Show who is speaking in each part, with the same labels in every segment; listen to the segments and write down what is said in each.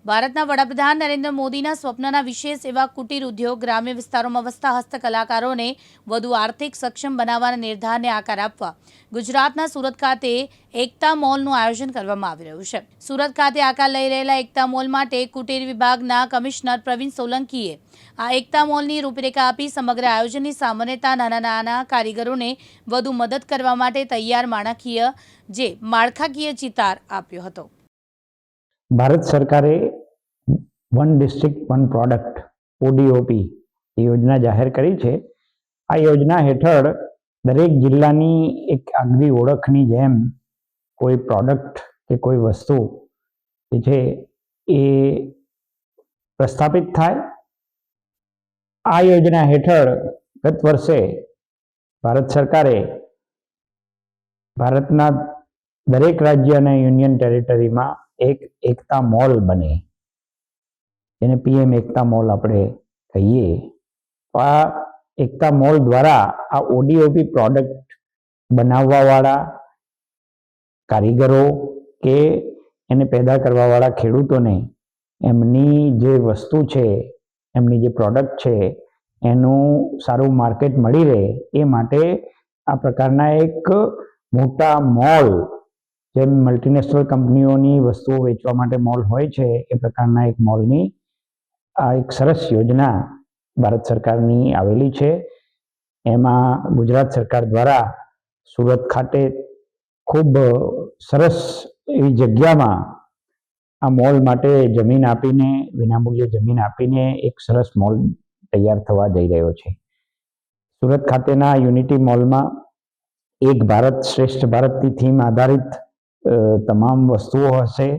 Speaker 1: ભારતના વડાપ્રધાન નરેન્દ્ર મોદીના સ્વપ્નના વિશેષ એવા કુટીર ઉદ્યોગ ગ્રામ્ય વિસ્તારોમાં વસતા હસ્તકલાકારોને વધુ આર્થિક સક્ષમ બનાવવાના નિર્ધારને આકાર આપવા ગુજરાતના સુરત ખાતે એકતા મોલનું આયોજન કરવામાં આવી રહ્યું છે। સુરત ખાતે આકાર લઈ રહેલા એકતા મોલ માટે કુટીર વિભાગના કમિશનર પ્રવીણ સોલંકીએ આ એકતા મોલની રૂપરેખા આપી સમગ્ર આયોજનની સામાન્યતા નાના કારીગરોને વધુ મદદ કરવા માટે તૈયાર માળખાકીય ચિતાર આપ્યો હતો।
Speaker 2: ભારત સરકારે વન ડિસ્ટ્રિક્ટ વન પ્રોડક્ટ ઓડીઓપી યોજના જાહેર કરી છે। આ યોજના હેઠળ દરેક જિલ્લાની એક આગવી ઓળખની જેમ કોઈ પ્રોડક્ટ કે કોઈ વસ્તુ જે છે એ પ્રસ્થાપિત થાય। આ યોજના હેઠળ ગત વર્ષે ભારત સરકારે ભારતના દરેક રાજ્ય અને યુનિયન ટેરિટરીમાં એક એકતા મોલ બને, એને પીએમ એકતા મોલ આપણે કહીએ। તો આ એકતા મોલ દ્વારા આ ઓડીઓપી પ્રોડક્ટ બનાવવાવાળા કારીગરો કે એને પેદા કરવાવાળા ખેડૂતોને એમની જે વસ્તુ છે, એમની જે પ્રોડક્ટ છે એનું સારું માર્કેટ મળી રહે એ માટે આ પ્રકારના એક મોટા મોલ, જેમ મલ્ટીનેશનલ કંપનીઓની વસ્તુઓ વેચવા માટે મોલ હોય છે એ પ્રકારના એક મોલની આ એક સરસ યોજના ભારત સરકારની આવેલી છે। એમાં ગુજરાત સરકાર દ્વારા સુરત ખાતે ખૂબ સરસ એવી જગ્યામાં આ મોલ માટે જમીન આપીને, વિનામૂલ્યે જમીન આપીને એક સરસ મોલ તૈયાર થવા જઈ રહ્યો છે। સુરત ખાતેના યુનિટી મોલમાં એક ભારત શ્રેષ્ઠ ભારતની થીમ આધારિત તમામ વસ્તુઓ હશે,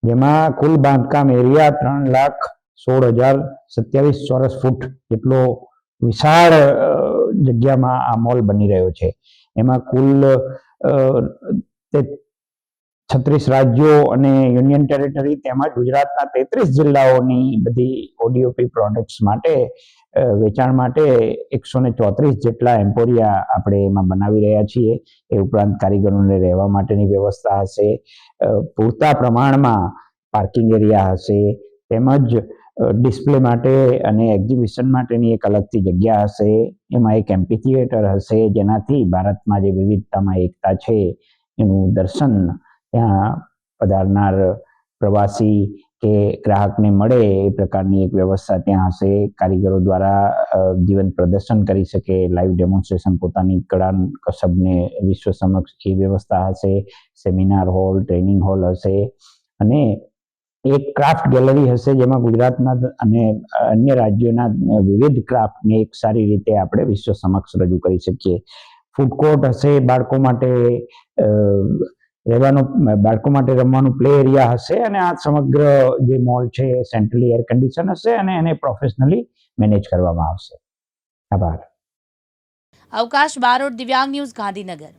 Speaker 2: જેમાં કુલ બાંધકામ એરિયા 3,16,027 ચોરસ ફૂટ જેટલો વિશાળ જગ્યામાં આ મોલ બની રહ્યો છે। એમાં કુલ 36 રાજ્યો અને યુનિયન ટેરિટરી તેમજ ગુજરાતના 33 જિલ્લાઓની બધી ઓડીઓપી પ્રોડક્ટ્સ માટે વેચાણ માટે 134 જેટલા એમ્પોરિયા આપણે એમાં બનાવી રહ્યા છીએ। એ ઉપરાંત કારીગરોને રહેવા માટેની વ્યવસ્થા હશે, પૂરતા પ્રમાણમાં પાર્કિંગ એરિયા હશે, તેમજ ડિસ્પ્લે માટે અને એક્ઝિબિશન માટેની એક અલગથી જગ્યા હશે। એમાં એક એમ્ફી થિયેટર હશે, જેનાથી ભારતમાં જે વિવિધતામાં એકતા છે એનું દર્શન ત્યાં પધારનાર પ્રવાસી કે ગ્રાહકને મળે એ પ્રકારની એક વ્યવસ્થા ત્યાં હશે। કારીગરો દ્વારા જીવંત પ્રદર્શન કરી શકે, લાઈવ ડેમોન્સ્ટ્રેશન પોતાની કળા કસબને વિશ્વ સમક્ષ એ વ્યવસ્થા હશે। સેમિનાર હોલ, ટ્રેનિંગ હોલ હશે અને એક ક્રાફ્ટ ગેલેરી હશે, જેમાં ગુજરાતના અને અન્ય રાજ્યોના વિવિધ ક્રાફ્ટને એક સારી રીતે આપણે વિશ્વ સમક્ષ રજૂ કરી શકીએ। ફૂડ કોર્ટ હશે, બાળકો માટે રમવાનું પ્લે એરિયા હશે અને આ સમગ્ર જે મોલ છે સેન્ટ્રલી એર કન્ડિશન હશે અને એને પ્રોફેશનલી મેનેજ કરવામાં આવશે। આભાર।
Speaker 1: અવકાશ બારોટ, દિવ્યાંગ ન્યૂઝ, ગાંધીનગર।